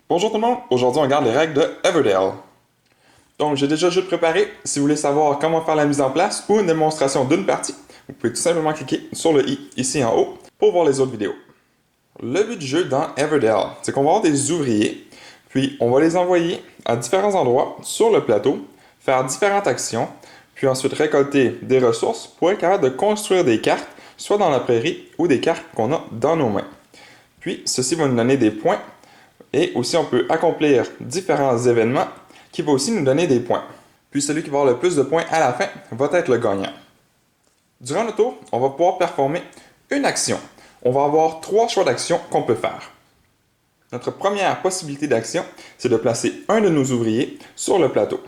Bonjour tout le monde, aujourd'hui on regarde les règles de Everdell. Donc j'ai déjà juste préparé, si vous voulez savoir comment faire la mise en place ou une démonstration d'une partie, vous pouvez tout simplement cliquer sur le i ici en haut pour voir les autres vidéos. Le but du jeu dans Everdell, c'est qu'on va avoir des ouvriers, puis on va les envoyer à différents endroits sur le plateau, faire différentes actions, puis ensuite récolter des ressources pour être capable de construire des cartes, soit dans la prairie ou des cartes qu'on a dans nos mains. Puis ceci va nous donner des points. Et aussi, on peut accomplir différents événements qui vont aussi nous donner des points. Puis celui qui va avoir le plus de points à la fin va être le gagnant. Durant le tour, on va pouvoir performer une action. On va avoir 3 choix d'actions qu'on peut faire. Notre première possibilité d'action, c'est de placer un de nos ouvriers sur le plateau.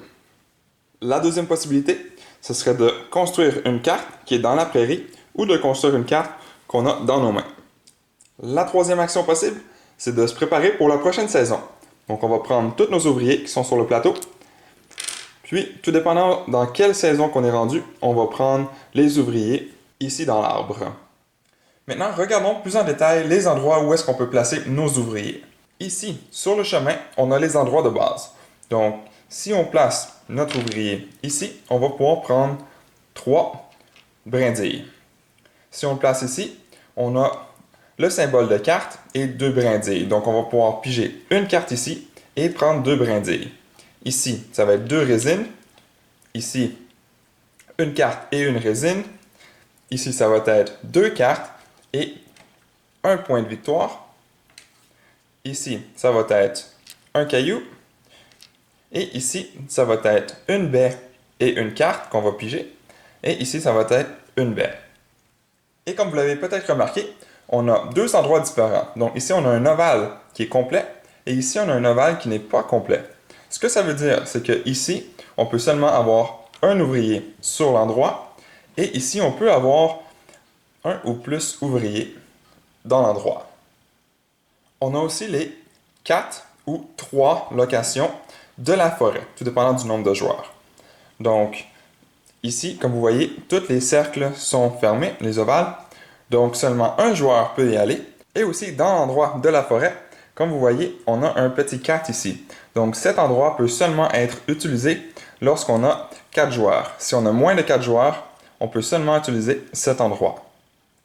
La deuxième possibilité, ce serait de construire une carte qui est dans la prairie ou de construire une carte qu'on a dans nos mains. La troisième action possible, c'est de se préparer pour la prochaine saison. Donc, on va prendre tous nos ouvriers qui sont sur le plateau. Puis, tout dépendant dans quelle saison qu'on est rendu, on va prendre les ouvriers ici dans l'arbre. Maintenant, regardons plus en détail les endroits où est-ce qu'on peut placer nos ouvriers. Ici, sur le chemin, on a les endroits de base. Donc, si on place notre ouvrier ici, on va pouvoir prendre 3 brindilles. Si on le place ici, on a le symbole de carte et 2 brindilles. Donc, on va pouvoir piger une carte ici et prendre 2 brindilles. Ici, ça va être 2 résines. Ici, une carte et une résine. Ici, ça va être 2 cartes et un point de victoire. Ici, ça va être un caillou. Et ici, ça va être une baie et une carte qu'on va piger. Et ici, ça va être une baie. Et comme vous l'avez peut-être remarqué, on a 2 endroits différents. Donc ici, on a un ovale qui est complet et ici, on a un ovale qui n'est pas complet. Ce que ça veut dire, c'est que ici, on peut seulement avoir un ouvrier sur l'endroit et ici, on peut avoir un ou plus ouvriers dans l'endroit. On a aussi les 4 ou 3 locations de la forêt, tout dépendant du nombre de joueurs. Donc, ici, comme vous voyez, tous les cercles sont fermés, les ovales. Donc, seulement un joueur peut y aller. Et aussi, dans l'endroit de la forêt, comme vous voyez, on a un petit 4 ici. Donc, cet endroit peut seulement être utilisé lorsqu'on a 4 joueurs. Si on a moins de 4 joueurs, on peut seulement utiliser cet endroit.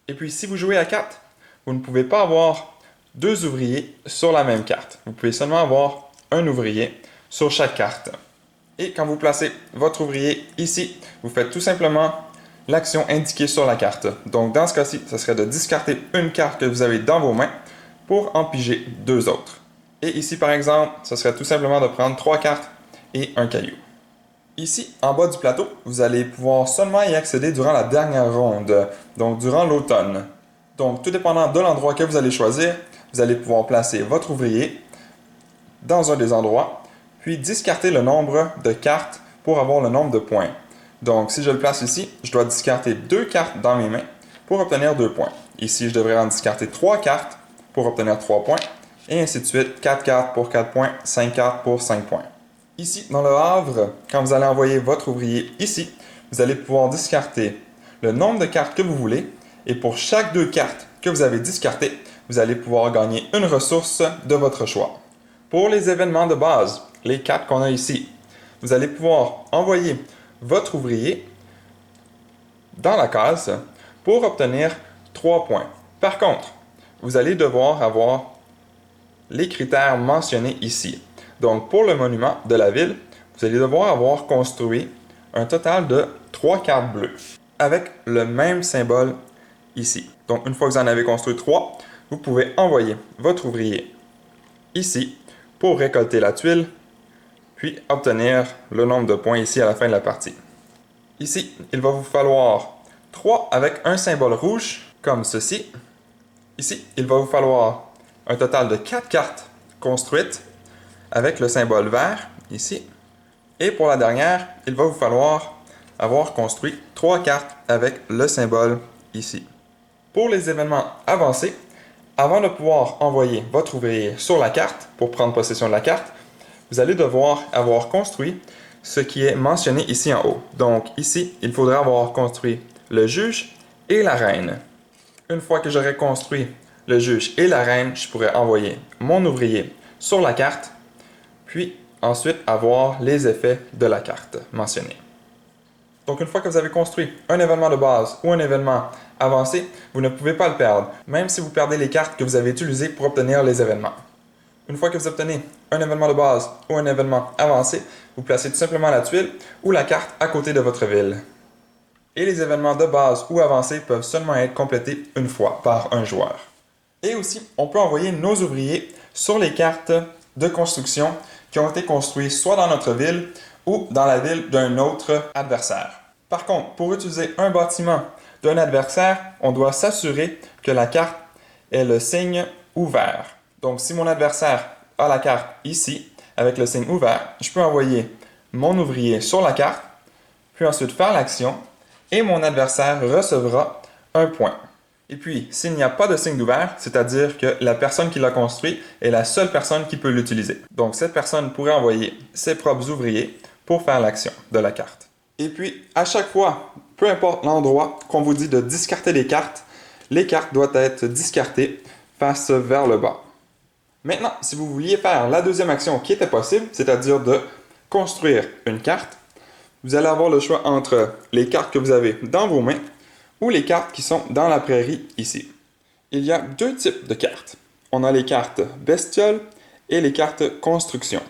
Et puis, si vous jouez à 4, vous ne pouvez pas avoir 2 ouvriers sur la même carte. Vous pouvez seulement avoir un ouvrier sur chaque carte. Et quand vous placez votre ouvrier ici, vous faites tout simplement l'action indiquée sur la carte. Donc dans ce cas-ci, ce serait de discarter une carte que vous avez dans vos mains pour en piger 2 autres. Et ici par exemple, ce serait tout simplement de prendre 3 cartes et un caillou. Ici, en bas du plateau, vous allez pouvoir seulement y accéder durant la dernière ronde, donc durant l'automne. Donc tout dépendant de l'endroit que vous allez choisir, vous allez pouvoir placer votre ouvrier dans un des endroits, puis discarter le nombre de cartes pour avoir le nombre de points. Donc, si je le place ici, je dois discarter 2 cartes dans mes mains pour obtenir 2 points. Ici, je devrais en discarter 3 cartes pour obtenir 3 points, et ainsi de suite, 4 cartes pour 4 points, 5 cartes pour 5 points. Ici, dans le havre, quand vous allez envoyer votre ouvrier ici, vous allez pouvoir discarter le nombre de cartes que vous voulez, et pour chaque 2 cartes que vous avez discartées, vous allez pouvoir gagner une ressource de votre choix. Pour les événements de base, les 4 qu'on a ici, vous allez pouvoir envoyer votre ouvrier dans la case pour obtenir 3 points. Par contre, vous allez devoir avoir les critères mentionnés ici. Donc, pour le monument de la ville, vous allez devoir avoir construit un total de 3 cartes bleues avec le même symbole ici. Donc, une fois que vous en avez construit 3, vous pouvez envoyer votre ouvrier ici pour récolter la tuile, puis obtenir le nombre de points ici à la fin de la partie. Ici, il va vous falloir 3 avec un symbole rouge, comme ceci. Ici, il va vous falloir un total de 4 cartes construites avec le symbole vert, ici. Et pour la dernière, il va vous falloir avoir construit 3 cartes avec le symbole ici. Pour les événements avancés, avant de pouvoir envoyer votre ouvrier sur la carte pour prendre possession de la carte, vous allez devoir avoir construit ce qui est mentionné ici en haut. Donc ici, il faudra avoir construit le juge et la reine. Une fois que j'aurai construit le juge et la reine, je pourrai envoyer mon ouvrier sur la carte, puis ensuite avoir les effets de la carte mentionnés. Donc une fois que vous avez construit un événement de base ou un événement avancé, vous ne pouvez pas le perdre, même si vous perdez les cartes que vous avez utilisées pour obtenir les événements. Une fois que vous obtenez un événement de base ou un événement avancé, vous placez tout simplement la tuile ou la carte à côté de votre ville. Et les événements de base ou avancés peuvent seulement être complétés une fois par un joueur. Et aussi, on peut envoyer nos ouvriers sur les cartes de construction qui ont été construites soit dans notre ville ou dans la ville d'un autre adversaire. Par contre, pour utiliser un bâtiment d'un adversaire, on doit s'assurer que la carte ait le signe ouvert. Donc, si mon adversaire a la carte ici, avec le signe ouvert, je peux envoyer mon ouvrier sur la carte, puis ensuite faire l'action, et mon adversaire recevra un point. Et puis, s'il n'y a pas de signe d'ouvert, c'est-à-dire que la personne qui l'a construit est la seule personne qui peut l'utiliser. Donc, cette personne pourrait envoyer ses propres ouvriers pour faire l'action de la carte. Et puis, à chaque fois, peu importe l'endroit qu'on vous dit de discarter les cartes doivent être discartées face vers le bas. Maintenant, si vous vouliez faire la deuxième action qui était possible, c'est-à-dire de construire une carte, vous allez avoir le choix entre les cartes que vous avez dans vos mains ou les cartes qui sont dans la prairie ici. Il y a deux types de cartes. On a les cartes bestioles et les cartes construction.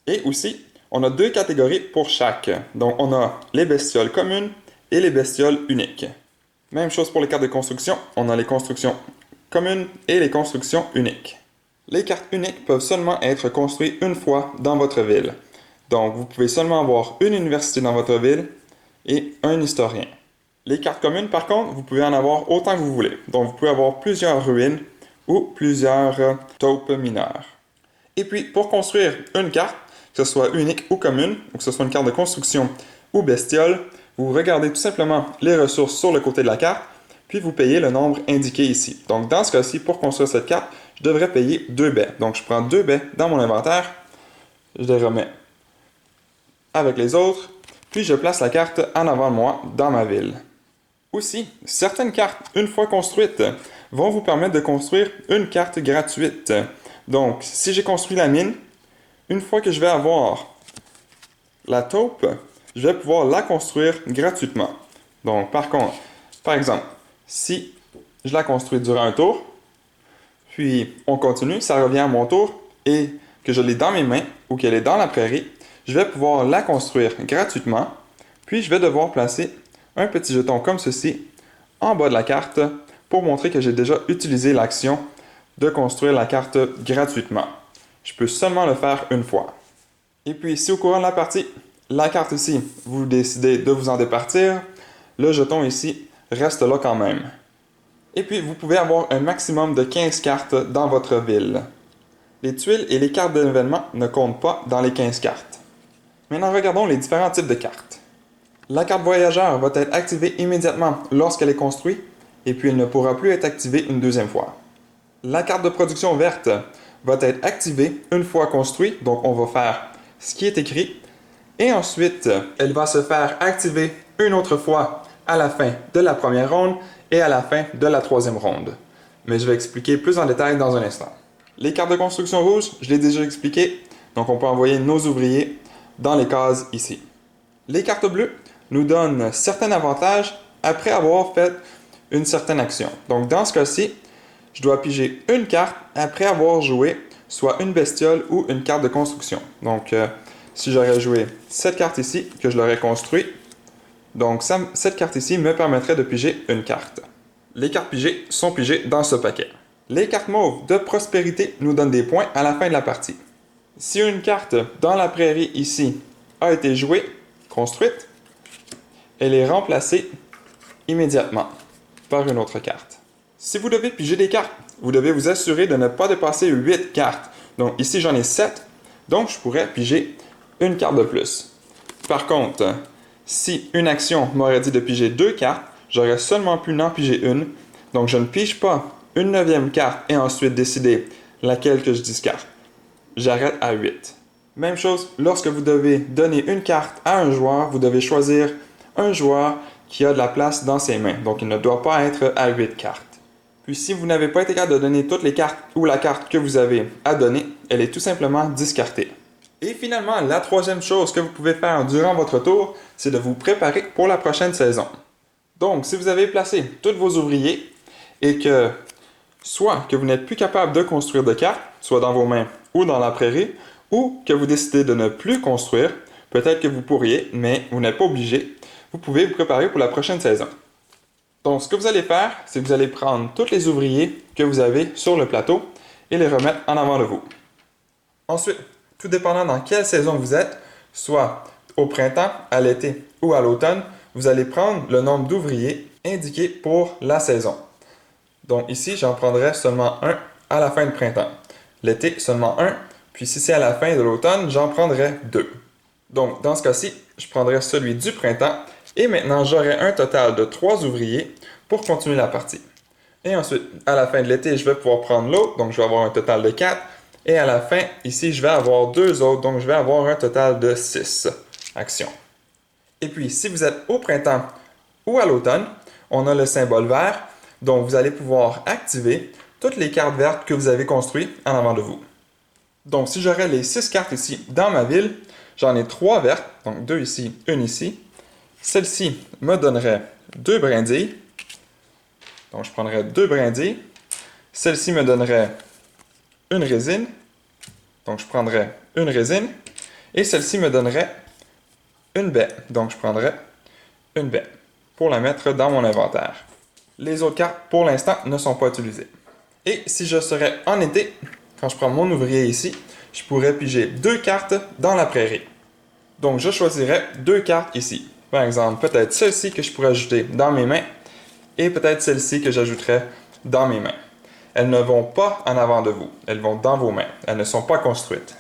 Et aussi, on a deux catégories pour chaque. Donc, on a les bestioles communes et les bestioles uniques. Même chose pour les cartes de construction, on a les constructions communes et les constructions uniques. Les cartes uniques peuvent seulement être construites une fois dans votre ville. Donc, vous pouvez seulement avoir une université dans votre ville et un historien. Les cartes communes, par contre, vous pouvez en avoir autant que vous voulez. Donc, vous pouvez avoir plusieurs ruines ou plusieurs taupes mineures. Et puis, pour construire une carte, que ce soit unique ou commune, ou que ce soit une carte de construction ou bestiole, vous regardez tout simplement les ressources sur le côté de la carte, puis vous payez le nombre indiqué ici. Donc, dans ce cas-ci, pour construire cette carte, je devrais payer 2 baies. Donc, je prends 2 baies dans mon inventaire, je les remets avec les autres, puis je place la carte en avant de moi dans ma ville. Aussi, certaines cartes, une fois construites, vont vous permettre de construire une carte gratuite. Donc, si j'ai construit la mine, une fois que je vais avoir la taupe, je vais pouvoir la construire gratuitement. Donc, par exemple, si je la construis durant un tour, puis on continue, ça revient à mon tour, et que je l'ai dans mes mains ou qu'elle est dans la prairie, je vais pouvoir la construire gratuitement, puis je vais devoir placer un petit jeton comme ceci en bas de la carte pour montrer que j'ai déjà utilisé l'action de construire la carte gratuitement. Je peux seulement le faire une fois. Et puis, si au courant de la partie, la carte ici, vous décidez de vous en départir, le jeton ici reste là quand même. Et puis, vous pouvez avoir un maximum de 15 cartes dans votre ville. Les tuiles et les cartes d'événement ne comptent pas dans les 15 cartes. Maintenant, regardons les différents types de cartes. La carte voyageur va être activée immédiatement lorsqu'elle est construite, et puis elle ne pourra plus être activée une deuxième fois. La carte de production verte va être activée une fois construite, donc on va faire ce qui est écrit, et ensuite, elle va se faire activer une autre fois à la fin de la première ronde et à la fin de la troisième ronde. Mais je vais expliquer plus en détail dans un instant. Les cartes de construction rouges, je l'ai déjà expliqué, donc on peut envoyer nos ouvriers dans les cases ici. Les cartes bleues nous donnent certains avantages après avoir fait une certaine action. Donc dans ce cas-ci, je dois piger une carte après avoir joué soit une bestiole ou une carte de construction. Donc si j'aurais joué cette carte ici, que je l'aurais construite, donc cette carte ici me permettrait de piger une carte. Les cartes pigées sont pigées dans ce paquet. Les cartes mauves de prospérité nous donnent des points à la fin de la partie. Si une carte dans la prairie ici a été jouée, construite, elle est remplacée immédiatement par une autre carte. Si vous devez piger des cartes, vous devez vous assurer de ne pas dépasser 8 cartes. Donc ici j'en ai 7, donc je pourrais piger une carte de plus. Par contre, si une action m'aurait dit de piger 2 cartes, j'aurais seulement pu n'en piger une, donc je ne pige pas une 9e carte et ensuite décider laquelle que je discarte. J'arrête à 8. Même chose, lorsque vous devez donner une carte à un joueur, vous devez choisir un joueur qui a de la place dans ses mains. Donc, il ne doit pas être à 8 cartes. Puis si vous n'avez pas été capable de donner toutes les cartes ou la carte que vous avez à donner, elle est tout simplement discartée. Et finalement, la troisième chose que vous pouvez faire durant votre tour, c'est de vous préparer pour la prochaine saison. Donc, si vous avez placé tous vos ouvriers et que soit que vous n'êtes plus capable de construire de cartes, soit dans vos mains ou dans la prairie, ou que vous décidez de ne plus construire, peut-être que vous pourriez, mais vous n'êtes pas obligé, vous pouvez vous préparer pour la prochaine saison. Donc, ce que vous allez faire, c'est que vous allez prendre tous les ouvriers que vous avez sur le plateau et les remettre en avant de vous. Ensuite, tout dépendant dans quelle saison vous êtes, soit au printemps, à l'été ou à l'automne, vous allez prendre le nombre d'ouvriers indiqué pour la saison. Donc ici, j'en prendrai seulement un à la fin du printemps. L'été, seulement un, puis si c'est à la fin de l'automne, j'en prendrai 2. Donc dans ce cas-ci, je prendrai celui du printemps et maintenant j'aurai un total de 3 ouvriers pour continuer la partie. Et ensuite, à la fin de l'été, je vais pouvoir prendre l'autre, donc je vais avoir un total de 4. Et à la fin, ici, je vais avoir 2 autres, donc je vais avoir un total de 6 actions. Et puis, si vous êtes au printemps ou à l'automne, on a le symbole vert, donc vous allez pouvoir activer toutes les cartes vertes que vous avez construites en avant de vous. Donc, si j'aurais les 6 cartes ici dans ma ville, j'en ai 3 vertes, donc 2 ici, 1 ici. Celle-ci me donnerait 2 brindilles, donc je prendrais 2 brindilles. Celle-ci me donnerait une résine, donc je prendrais une résine, et celle-ci me donnerait une baie, donc je prendrais une baie pour la mettre dans mon inventaire. Les autres cartes, pour l'instant, ne sont pas utilisées. Et si je serais en été, quand je prends mon ouvrier ici, je pourrais piger 2 cartes dans la prairie. Donc je choisirais 2 cartes ici. Par exemple, peut-être celle-ci que je pourrais ajouter dans mes mains, et peut-être celle-ci que j'ajouterais dans mes mains. Elles ne vont pas en avant de vous, elles vont dans vos mains. Elles ne sont pas construites.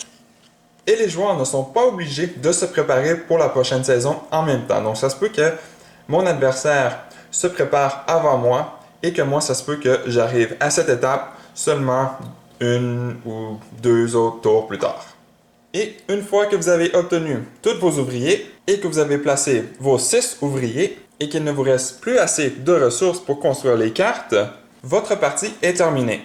Et les joueurs ne sont pas obligés de se préparer pour la prochaine saison en même temps. Donc ça se peut que mon adversaire se prépare avant moi et que moi, ça se peut que j'arrive à cette étape seulement 1 ou 2 autres tours plus tard. Et une fois que vous avez obtenu tous vos ouvriers et que vous avez placé vos 6 ouvriers et qu'il ne vous reste plus assez de ressources pour construire les cartes, votre partie est terminée.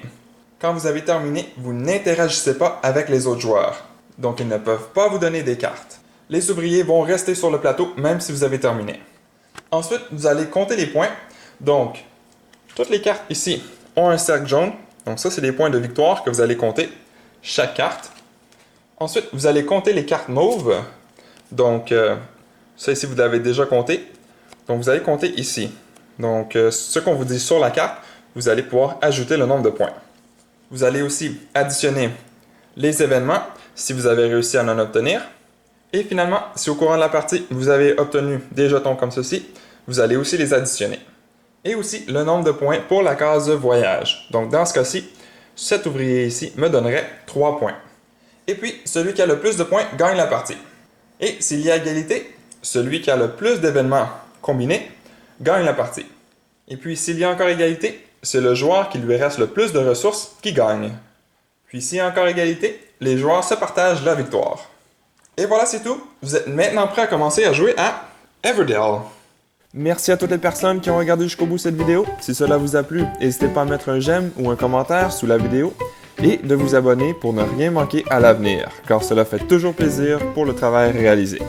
Quand vous avez terminé, vous n'interagissez pas avec les autres joueurs. Donc, ils ne peuvent pas vous donner des cartes. Les ouvriers vont rester sur le plateau même si vous avez terminé. Ensuite, vous allez compter les points. Donc, toutes les cartes ici ont un cercle jaune. Donc ça, c'est les points de victoire que vous allez compter chaque carte. Ensuite, vous allez compter les cartes mauves. Donc, ça ici, vous l'avez déjà compté. Donc, vous allez compter ici. Donc, ce qu'on vous dit sur la carte, vous allez pouvoir ajouter le nombre de points. Vous allez aussi additionner les événements si vous avez réussi à en obtenir. Et finalement, si au courant de la partie, vous avez obtenu des jetons comme ceci, vous allez aussi les additionner. Et aussi le nombre de points pour la case voyage. Donc dans ce cas-ci, cet ouvrier ici me donnerait 3 points. Et puis, celui qui a le plus de points gagne la partie. Et s'il y a égalité, celui qui a le plus d'événements combinés gagne la partie. Et puis, s'il y a encore égalité, c'est le joueur qui lui reste le plus de ressources qui gagne. Puis, s'il y a encore égalité, les joueurs se partagent la victoire. Et voilà, c'est tout. Vous êtes maintenant prêts à commencer à jouer à Everdell. Merci à toutes les personnes qui ont regardé jusqu'au bout cette vidéo. Si cela vous a plu, n'hésitez pas à mettre un j'aime ou un commentaire sous la vidéo et de vous abonner pour ne rien manquer à l'avenir, car cela fait toujours plaisir pour le travail réalisé.